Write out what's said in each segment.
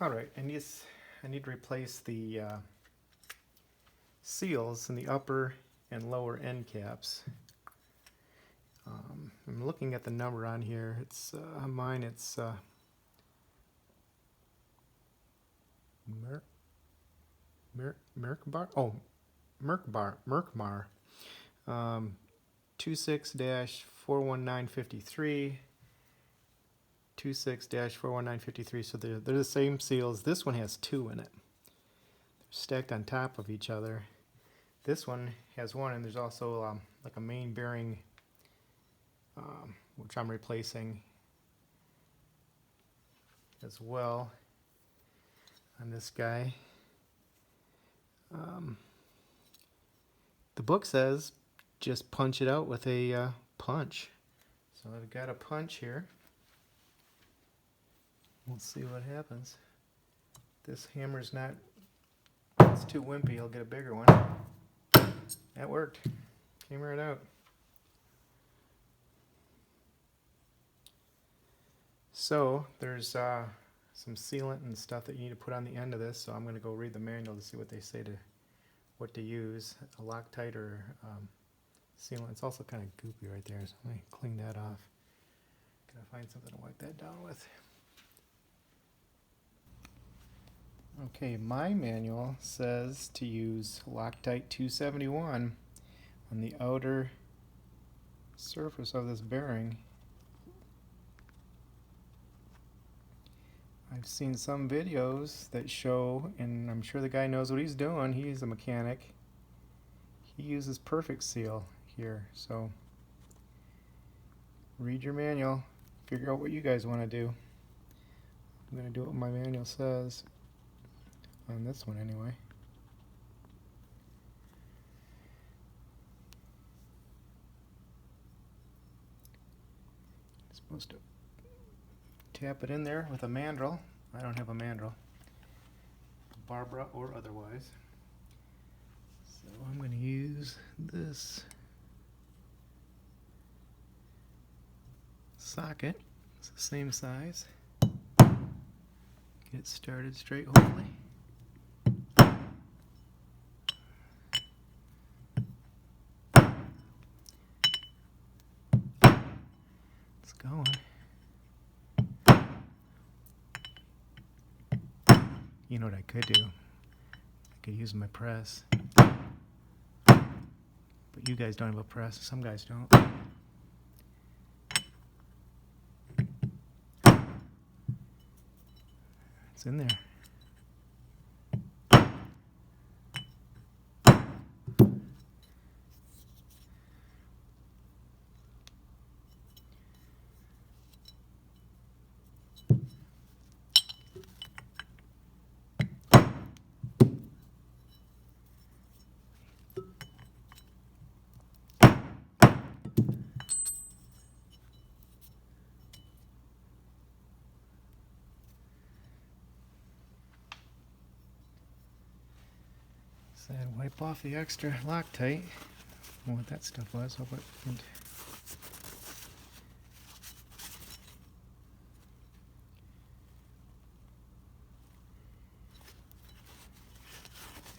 Alright, I need to replace the seals in the upper and lower end caps. I'm looking at the number on here. It's on mine. It's Merkmar 26-41953, 26-41953. So they're the same seals. This one has two in it. They're stacked on top of each other. This one has one, and there's also like a main bearing, which I'm replacing as well on this guy. The book says just punch it out with a punch. So I've got a punch here. We'll see what happens. This hammer's not, it's too wimpy. I'll get a bigger one. That worked. Came right out. So there's some sealant and stuff that you need to put on the end of this. So I'm going to go read the manual to see what they say to what to use. A Loctite or sealant. It's also kind of goopy right there, so let me clean that off. Gotta find something to wipe that down with. Okay, my manual says to use Loctite 271 on the outer surface of this bearing. I've seen some videos that show, and I'm sure the guy knows what he's doing. He's a mechanic. He uses Perfect Seal here, so read your manual, figure out what you guys want to do. I'm going to do what my manual says on this one anyway. Supposed to tap it in there with a mandrel. I don't have a mandrel, Barbara or otherwise. So I'm going to use this socket. It's the same size. Get started straight, hopefully. It's going. You know what I could do? I could use my press. But you guys don't have a press. Some guys don't. It's in there. So I'd wipe off the extra Loctite. I don't know what that stuff was. Hope it didn't.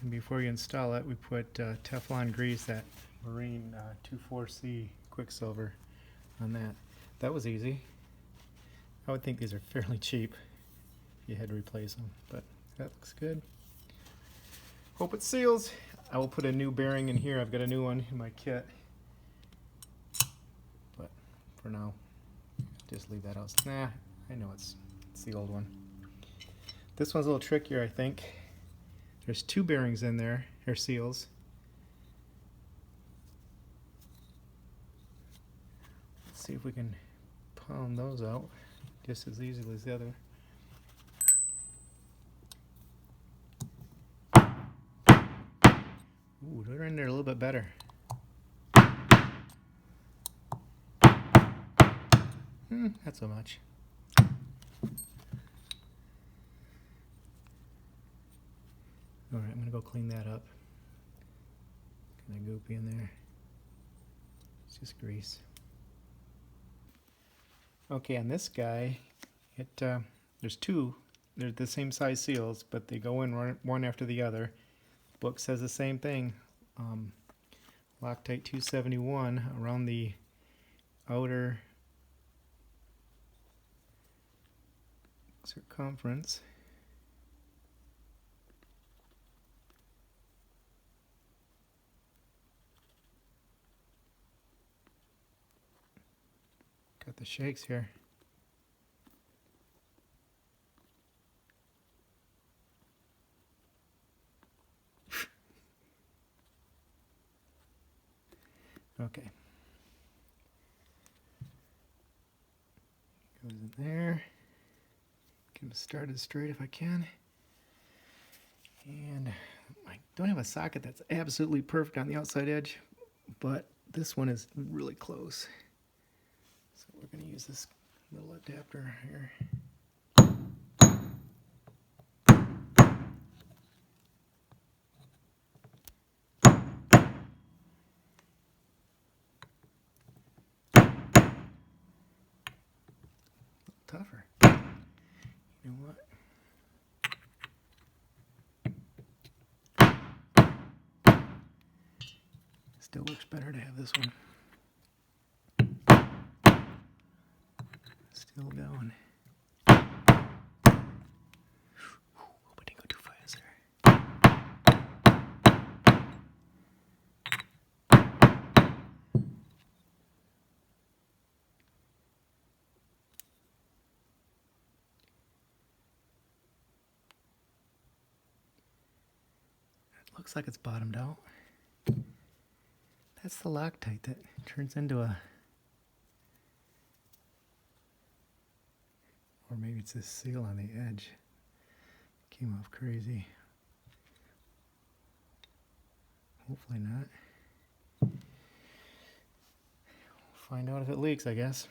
And before you install it, we put Teflon grease, that Marine 24C Quicksilver on that. That was easy. I would think these are fairly cheap if you had to replace them, but that looks good. Hope it seals. I will put a new bearing in here. I've got a new one in my kit. But for now, just leave that out. Nah, I know it's the old one. This one's a little trickier, I think. There's two bearings in there, or seals. Let's see if we can pound those out just as easily as the other. Ooh, they're in there a little bit better. Not so much. Alright, I'm going to go clean that up. Kind of goopy in there. It's just grease. Okay, on this guy, there's two they're the same size seals, but they go in one after the other. Book says the same thing. Loctite 271 around the outer circumference. Got the shakes here. Okay. Goes in there. Get them started straight if I can. And I don't have a socket that's absolutely perfect on the outside edge, but this one is really close. So we're going to use this little adapter here. Tougher. You know what? Still works better to have this one. Still going. Hope I didn't go too fast there. It looks like it's bottomed out. That's the Loctite that turns into a, or maybe it's this seal on the edge. Came off crazy. Hopefully not. We'll find out if it leaks, I guess.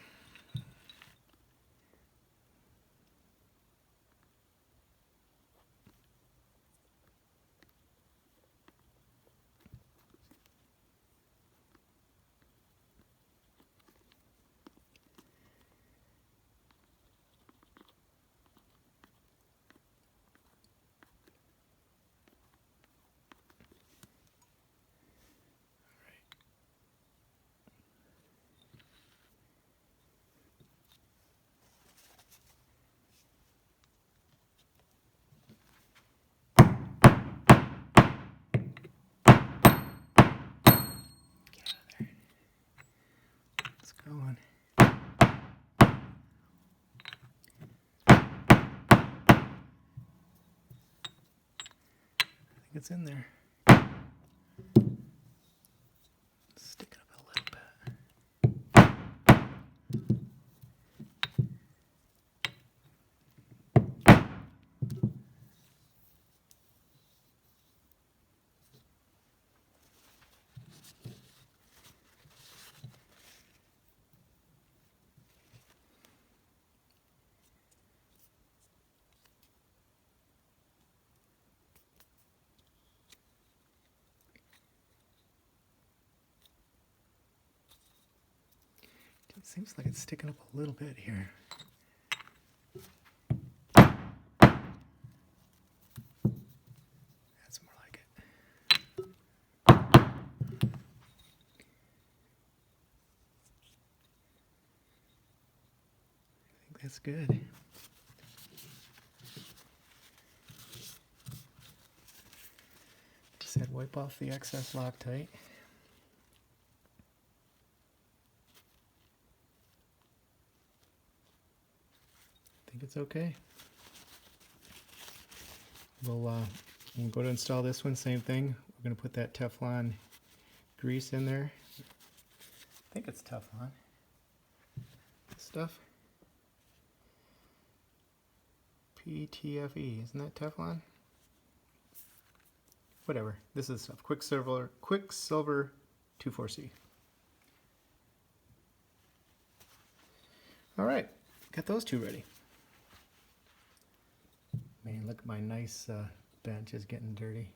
Going. I think it's in there. Stick it up a little bit. It seems like it's sticking up a little bit here. That's more like it. I think that's good. Just had to wipe off the excess Loctite. I think it's okay. We'll go to install this one, same thing. We're going to put that Teflon grease in there. I think it's Teflon. This stuff. PTFE, isn't that Teflon? Whatever, this is stuff. Quicksilver 24C. All right, got those two ready. Man, look at my nice bench is getting dirty.